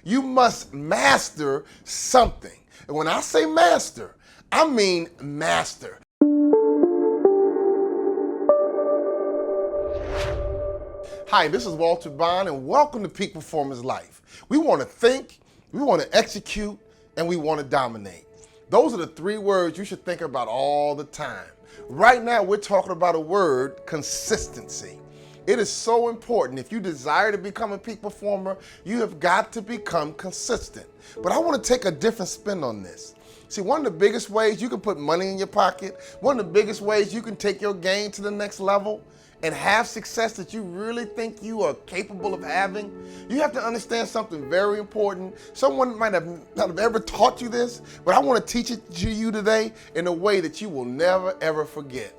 You must master something. And when I say master, I mean master. Hi, this is Walter Bond, and welcome to Peak Performance Life. We want to think, we want to execute, and we want to dominate. Those are the three words you should think about all the time. Right now, we're talking about a word, consistency. It is so important. If you desire to become a peak performer, you have got to become consistent. But I want to take a different spin on this. See, one of the biggest ways you can put money in your pocket, one of the biggest ways you can take your game to the next level and have success that you really think you are capable of having, you have to understand something very important. Someone might not have ever taught you this, but I want to teach it to you today in a way that you will never, ever forget.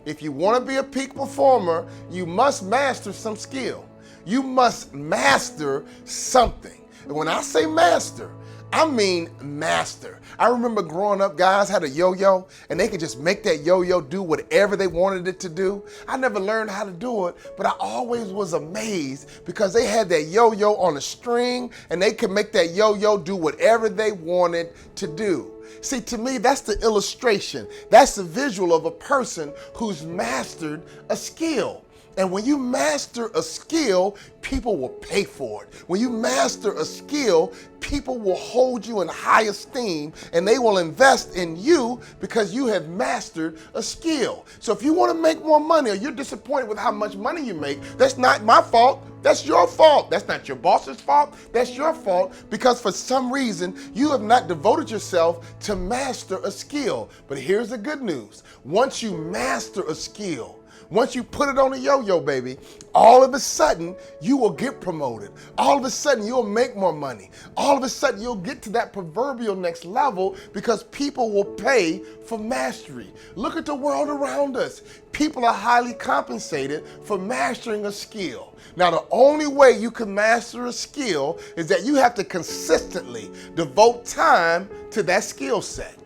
If you want to be a peak performer, you must master some skill. You must master something. And when I say master, I mean master. I remember growing up, guys had a yo-yo, and they could just make that yo-yo do whatever they wanted it to do. I never learned how to do it, but I always was amazed because they had that yo-yo on a string, and they could make that yo-yo do whatever they wanted to do. See, to me, that's the illustration. That's the visual of a person who's mastered a skill. And when you master a skill, people will pay for it. When you master a skill, people will hold you in high esteem and they will invest in you because you have mastered a skill. So if you want to make more money or you're disappointed with how much money you make, that's not my fault. That's your fault. That's not your boss's fault. That's your fault because for some reason you have not devoted yourself to master a skill. But here's the good news. Once you master a skill, once you put it on a yo-yo, baby, all of a sudden you will get promoted. All of a sudden you'll make more money. All of a sudden you'll get to that proverbial next level because people will pay for mastery. Look at the world around us. People are highly compensated for mastering a skill. Now, the only way you can master a skill is that you have to consistently devote time to that skill set.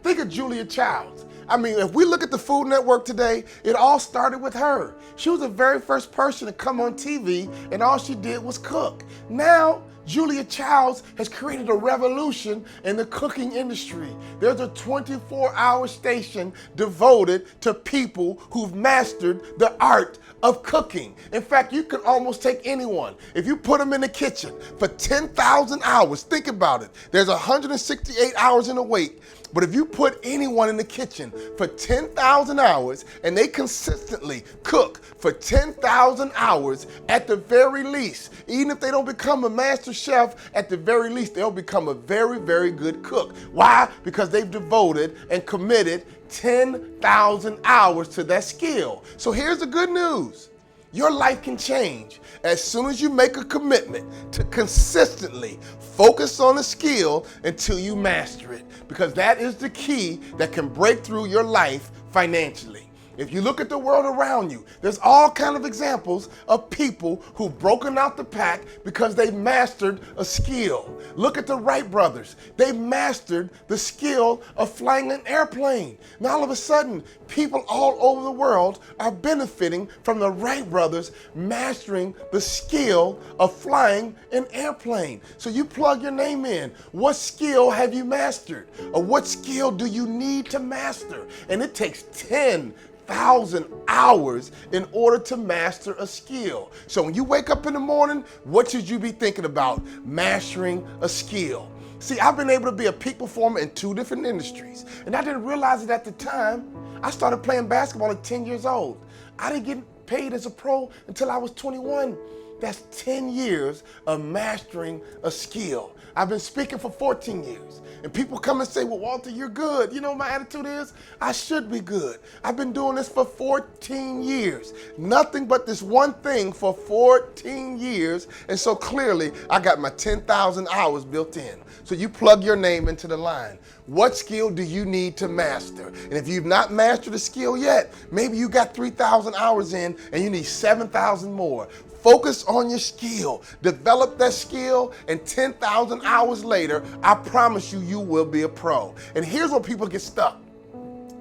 Think of Julia Childs. I mean, if we look at the Food Network today, it all started with her. She was the very first person to come on TV and all she did was cook. Now, Julia Childs has created a revolution in the cooking industry. There's a 24-hour station devoted to people who've mastered the art of cooking. In fact, you can almost take anyone. If you put them in the kitchen for 10,000 hours, think about it. There's 168 hours in a week. But if you put anyone in the kitchen for 10,000 hours and they consistently cook for 10,000 hours, at the very least, even if they don't become a master chef, at the very least, they'll become a very, very good cook. Why? Because they've devoted and committed 10,000 hours to that skill. So here's the good news. Your life can change as soon as you make a commitment to consistently focus on a skill until you master it, because that is the key that can break through your life financially. If you look at the world around you, there's all kinds of examples of people who've broken out the pack because they've mastered a skill. Look at the Wright brothers. They mastered the skill of flying an airplane. Now all of a sudden, people all over the world are benefiting from the Wright brothers mastering the skill of flying an airplane. So you plug your name in. What skill have you mastered? Or what skill do you need to master? And it takes 10,000 hours in order to master a skill. So when you wake up in the morning, what should you be thinking about? Mastering a skill. See, I've been able to be a peak performer in 2 different industries, and I didn't realize it at the time. I started playing basketball at 10 years old. I didn't get paid as a pro until I was 21. That's 10 years of mastering a skill. I've been speaking for 14 years. And people come and say, well, Walter, you're good. You know what my attitude is? I should be good. I've been doing this for 14 years. Nothing but this one thing for 14 years. And so clearly, I got my 10,000 hours built in. So you plug your name into the line. What skill do you need to master? And if you've not mastered a skill yet, maybe you got 3,000 hours in and you need 7,000 more. Focus on your skill, develop that skill, and 10,000 hours later, I promise you, you will be a pro. And here's where people get stuck.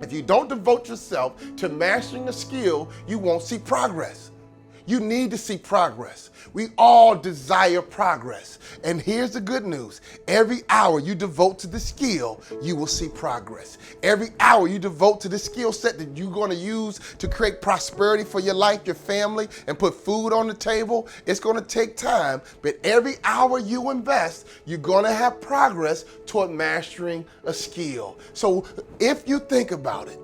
If you don't devote yourself to mastering a skill, you won't see progress. You need to see progress. We all desire progress. And here's the good news. Every hour you devote to the skill, you will see progress. Every hour you devote to the skill set that you're going to use to create prosperity for your life, your family, and put food on the table, it's going to take time. But every hour you invest, you're going to have progress toward mastering a skill. So if you think about it,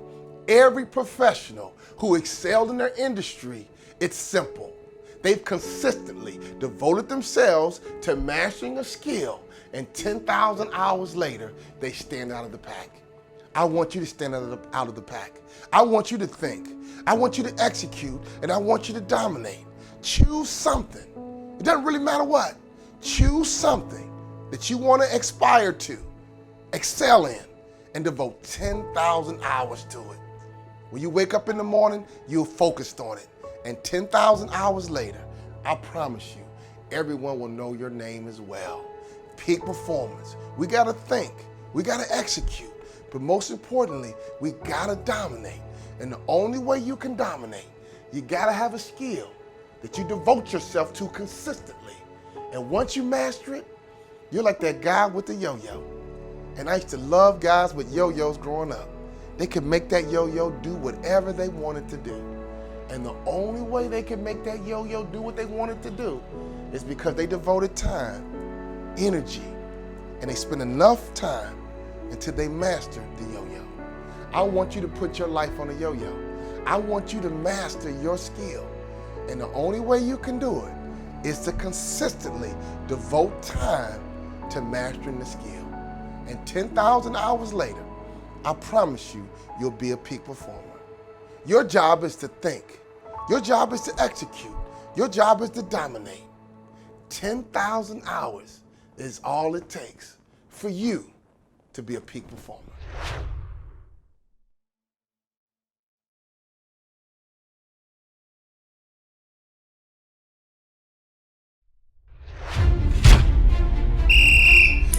every professional who excelled in their industry, it's simple. They've consistently devoted themselves to mastering a skill, and 10,000 hours later, they stand out of the pack. I want you to stand out of the pack. I want you to think. I want you to execute, and I want you to dominate. Choose something. It doesn't really matter what. Choose something that you want to aspire to, excel in, and devote 10,000 hours to it. When you wake up in the morning, you're focused on it. And 10,000 hours later, I promise you, everyone will know your name as well. Peak performance. We got to think. We got to execute. But most importantly, we got to dominate. And the only way you can dominate, you got to have a skill that you devote yourself to consistently. And once you master it, you're like that guy with the yo-yo. And I used to love guys with yo-yos growing up. They could make that yo-yo do whatever they wanted to do. And the only way they can make that yo-yo do what they wanted to do is because they devoted time, energy, and they spent enough time until they mastered the yo-yo. I want you to put your life on a yo-yo. I want you to master your skill. And the only way you can do it is to consistently devote time to mastering the skill. And 10,000 hours later, I promise you, you'll be a peak performer. Your job is to think. Your job is to execute. Your job is to dominate. 10,000 hours is all it takes for you to be a peak performer.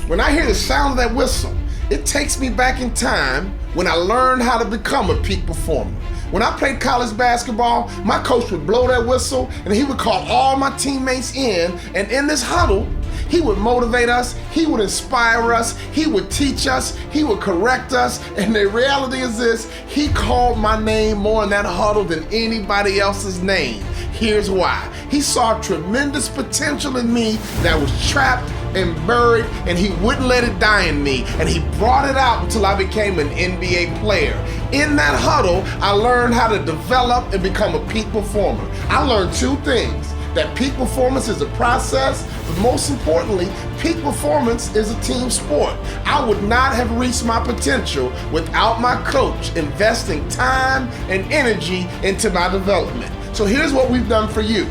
When I hear the sound of that whistle, it takes me back in time when I learned how to become a peak performer. When I played college basketball, my coach would blow that whistle and he would call all my teammates in, and in this huddle, he would motivate us, he would inspire us, he would teach us, he would correct us, and the reality is this, he called my name more in that huddle than anybody else's name. Here's why. He saw tremendous potential in me that was trapped and buried, and he wouldn't let it die in me, and he brought it out until I became an NBA player. In that huddle, I learned how to develop and become a peak performer. I learned two things: that peak performance is a process, but most importantly, peak performance is a team sport. I would not have reached my potential without my coach investing time and energy into my development. So here's what we've done for you.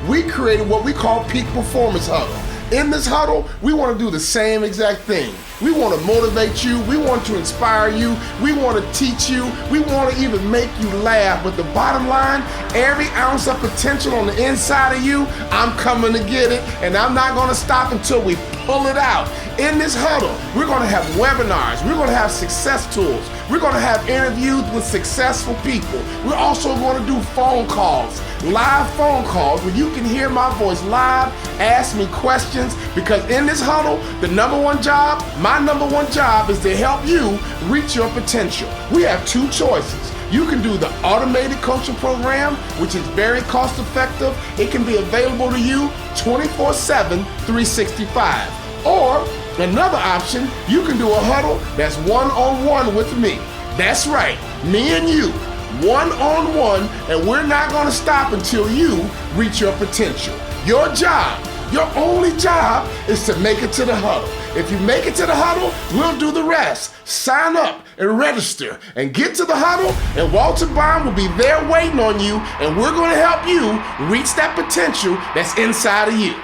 We created what we call Peak Performance Huddle. In this huddle, we want to do the same exact thing. We want to motivate you. We want to inspire you. We want to teach you. We want to even make you laugh. But the bottom line, every ounce of potential on the inside of you, I'm coming to get it, and I'm not going to stop until we pull it out. In this huddle, we're going to have webinars. We're going to have success tools. We're going to have interviews with successful people. We're also going to do phone calls, live phone calls, where you can hear my voice live, ask me questions, because in this huddle, my number one job is to help you reach your potential. We have two choices. You can do the automated coaching program, which is very cost effective. It can be available to you 24/7, 365. Or another option, you can do a huddle that's one-on-one with me. That's right, me and you, one-on-one, and we're not going to stop until you reach your potential. Your job, your only job, is to make it to the huddle. If you make it to the huddle, we'll do the rest. Sign up and register and get to the huddle, and Walter Bond will be there waiting on you, and we're going to help you reach that potential that's inside of you.